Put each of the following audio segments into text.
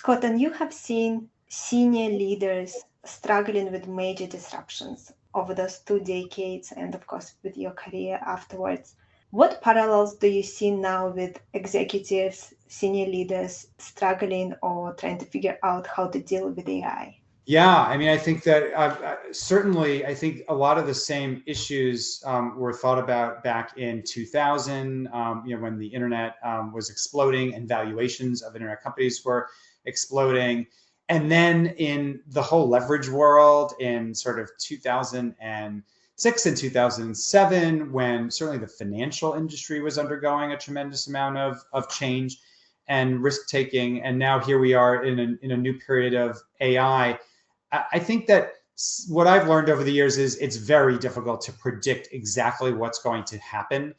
Scott, and you have seen senior leaders struggling with major disruptions over those 2 decades and, of course, with your career afterwards. What parallels do you see now with executives, senior leaders struggling or trying to figure out how to deal with AI? Yeah, I mean, I think that certainly, I think a lot of the same issues were thought about back in 2000, when the internet was exploding and valuations of internet companies were exploding. And then in the whole leverage world in sort of 2006 and 2007, when certainly the financial industry was undergoing a tremendous amount of change and risk taking. And now here we are in a new period of AI. I think that what I've learned over the years is it's very difficult to predict exactly what's going to happen.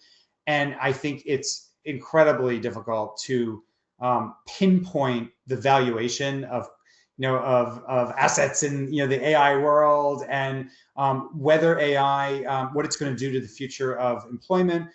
And I think it's incredibly difficult to pinpoint the valuation of assets in the AI world, and whether AI, what it's going to do to the future of employment.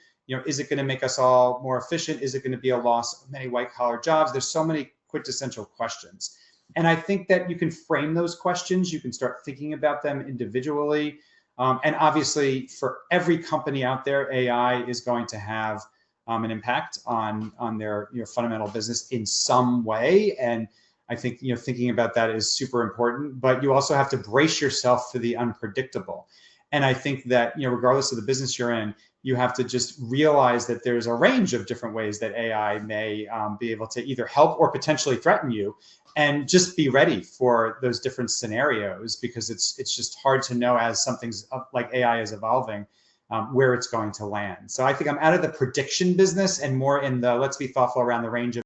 Is it going to make us all more efficient? Is it going to be a loss of many white collar jobs? There's so many quintessential questions. And I think that you can frame those questions. You can start thinking about them individually. And obviously, for every company out there, AI is going to have an impact on their fundamental business in some way. And I think thinking about that is super important. But you also have to brace yourself for the unpredictable. And I think that regardless of the business you're in, you have to just realize that there's a range of different ways that AI may be able to either help or potentially threaten you, and just be ready for those different scenarios, because it's just hard to know as something's like AI is evolving where it's going to land. So I think I'm out of the prediction business and more in the let's be thoughtful around the range of